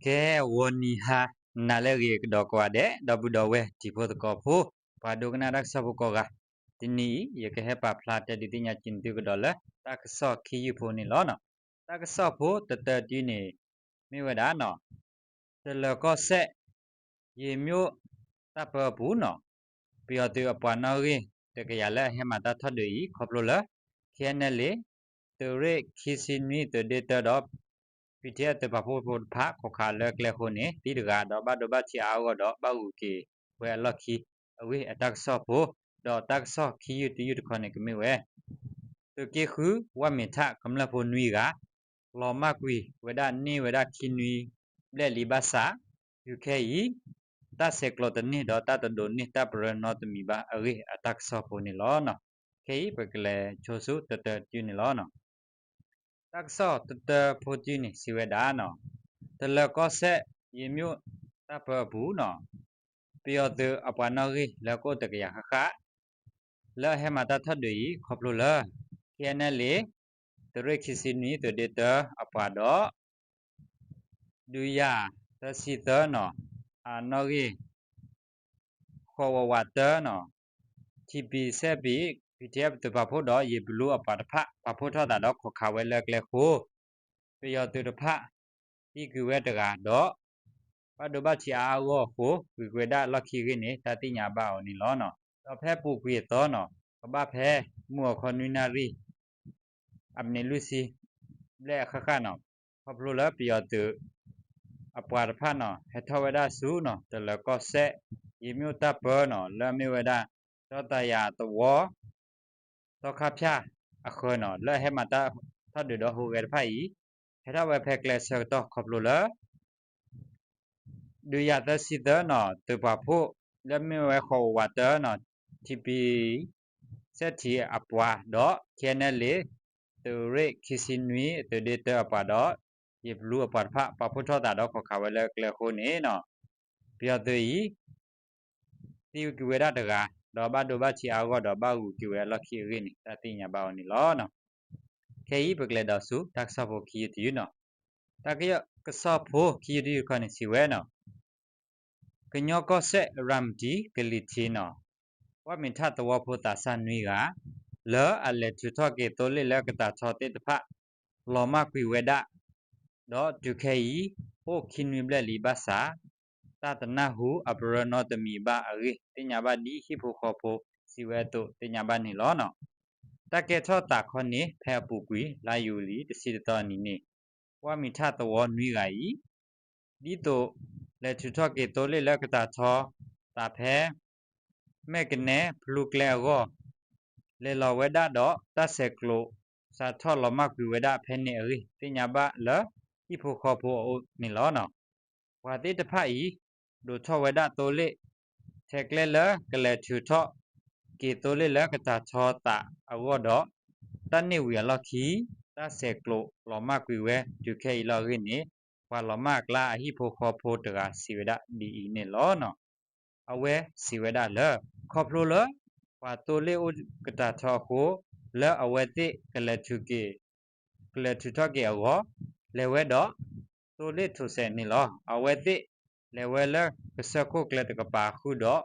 Ke woni ha naleri dokwade dobudowe tipo ko pho padogna rak sabukoga tini ye ke hepa plate di tinya chintu ko dole tak so ki pho ni lo no tak so pho tata ti ni mi wada no te lo ko se ye myo ta pa bu no pyo tu apwa no ri te ke ya la he ma ta thot de khoplo la khenele te re khisinwi te de ta do PTF တပဖို့ဖို့ဖာခခါလက်ကလခုန်တီတကတော့ဘတ်ဒဘချီအောတော့ပေါ့ဦးကေဝဲလက်ခီအဝေးအတက်ဆော့ဖို့တော့တက်ဆော့ခီယူတီယူတခွန်ကမေဝဲတကေခုဝမင်ထကမလဖို့နွီကလောမကွီဝဒနီဝဒခီနွီလက်လီဘာစာယူကေဤတဆက်ကလတနီတော့တတဒိုနီတပရနောတမီဘာအဝေးအတက်ဆော့ဖို့နီလောနော်ခေပကလေချိုစုတတကျူနီလောနော်တက်ဆော့တတဖို့ကျူနီစီဝဲဒါနော်တလကောဆက်ရေမြို့တပ်ပဘူးနော်ပြောသူအပနာကြီးလက်ကိုတကရခခလဲဟမတာထတ်တွေခပလိုလာခရနလေတရခိစီနီတဒေတာအပတော့ဒူယာသစီတနော်အနော်ကြီးခေါ်ဝဝတနော်တီပီဆက်ပြီး PDF တပဖို့တော့ရေဘလူအပတဖပဖို့ထတာတော့ခခဝဲလက်လက်ကိုပြောသူတဖဒီကွေတကတော့ပဒဘချီအာဝကိုကွေဒါလခိရင်းတတိညာပါအောင်နီလောနော်တော့ဖဲပူကွေတော့နော်ဘဖဲမောခွန်နွီနာရီအမနီလူစီလက်ခခနော်ဖပလိုလာပြောသူအပွားဖာနော်ဟထဝဒဆူနော်တလကောဆက်ရေမြို့တပ်ပေါ်နော်လမေဝဒတော့တရာတဝတော့ခဖျာအခုနော်လဲဟမတာထတ်တော့ဟိုဝဲဖိုင်ဟထဝဲဖဲကလဆက်တော့ခပလိုလာဒူရသစီဒနော်တပဖို့လက်မေဝဲခေါ်ဝတ်တနော်တီပီဆက်တီအပွားတော့ကျန်လေတူရိခိစင်နွီတူဒေတာပါတော့ယေဘလူအပတ်ဖပဖို့ထောတာတော့ခခဝဲလကလခုနေနော်ပြောသူဤတီကဝဲရတကတော့ဘာဒဘချီအောတော့ဘာကူကဝဲလခိရင်းတတိညာပါအောင်နီလောနော်ခေဤပကလေတော့စုတက်ဆဖို့ခီတီနော်တကရကဆဖို့ခီတီခနဲ့စီဝဲနော်ကညောကောဆက်ရမ်တီဂလီတီနော်ဝမင်ထတဝဖို့တာဆန်နွီကလောအလက်ထူထော့ကေတိုလေလကတာချောတေတဖလောမကွေဝဒတော့ဒုခေဤဟိုခင်နွီဘလက်လီဘာစာတတနာဟုအပရနောတမီဘာအရိတင်ညာဘာဒီဟိဖို့ခေါ်ဖို့စီဝဲတို့တင်ညာဘာနီလောနော်တကေထောတာခွန်နေဖဲပူကွေလာယူလီတစီတော်နီနေဝမင်ထတဝနွီကဤဒီတို့လက်ထူထော့ကေတိုလေလကတာချောတာဖဲမဲကနေဖလူကလေရောလေလောဝဒတော့တဆက်ကလိုစာထောလမကွေဝဒဖဲနေရီတင်ညာဘလဤဖို့ခေါ်ဖို့နီလောနော်ဝါတိတဖတ်ဤဒိုထောဝဒတိုလေထက်ကလေလကလေထူထောကေတိုလေလကတာချောတာအဝတော့တနိဝီလခီတဆက်ကလိုလောမကွေဝဲဒုခေလောရင်းနေဝါလောမကလာအဟိဖို့ခေါ်ဖို့တကစီဝဒဒီနေလောနော်အဝဲစီဝဒလခေါပလိုလဝါတိုလေဥကတာထောကိုလဲအဝဲတိကလထုကေကလထုထောကေအောလဲဝဲတော့တိုလေထုဆဲနေလောအဝဲတိလဲဝဲလကစကုကလတကပါခုတော့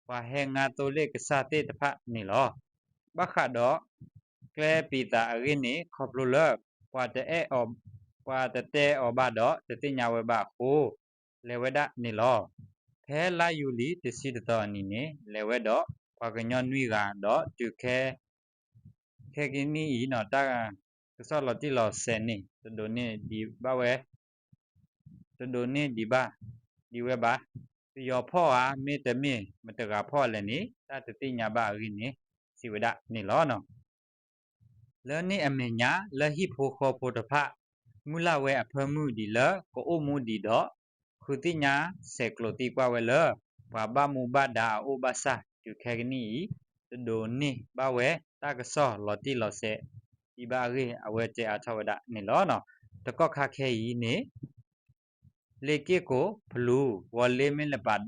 ဝါဟဲငါတိုလေကစားတိတဖနေလောဘခါတော့ကလဲပီတာအရင်းနေခေါပလိုလဝါတဲ့အောဝါတဲ့အောဘတော့တတိညာဝဲဘခုလဲဝဲဒနေလောဖဲလာယူလီတစီတော်အနေနဲ့လဲဝဲတော့ဘာကညောနွီကတော့တူခဲကင်းနီနော်တာကစောလတိလောဆယ်နေတဒိုနေဒီဘဝဲတဒိုနေဒီဘာဒီဝဲဘာယောဖောအားမေတ္တမေမတကဖောလည်းနေတတတိညာဘာရင်းနေစီဝဒနေလောနော်လဲနေအမေညာလဟိဖိုခောဖိုတဖမူလဝဲအဖမှုဒီလကိုအမှုဒီတော့ခုတိညာဆေကလိုတိကွာဝဲလဘာဘမူဘဒါအိုဘာစာတူခဲကနီဒိုနေဘဝဲတကဆောလောတိလောဆေဒီဘာရေအဝဲတဲအထဝဒနေလောနော်တကော့ခခဲဤနေလေကေကိုဘလူးဝလေမင်းလပတ်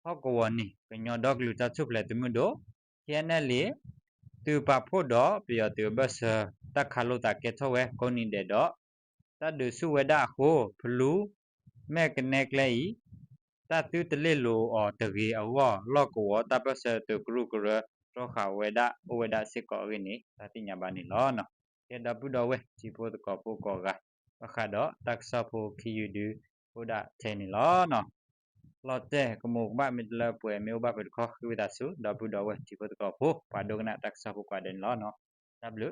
ဟောကောဝနီကညောဒေါကလူတချုပလက်တမှုတို့ကျန်နယ်လေသူပဖို့တော့ပြောသူဘဆတခါလို့တကေထောဝဲကိုနေတဲ့တော့တဒုစုဝဒကိုဘလူး แม่กันแนกเลยตาตื้อตะเลโลออตะเกอวอลอกกัวตาเปเสตกรุกระรอขาเวดาเวดาสิกอรินีตาติญาบานิลอเนาะเกดับบุดอเวจิโพตกอโปกอกะအခါတော့တက်ဆပ်ဖို့ခီယူဒူဘုဒ္ဓထဲနေလောနော်လော်တဲ့ကမိုကဘမီလပွဲမေဘဘဒခောဝိဒါဆုဒဘူဒဝဲဒီဘတ်ကောဖို့ပါဒုကနာတက်ဆပ်ဖို့ကွာdenလောနော် W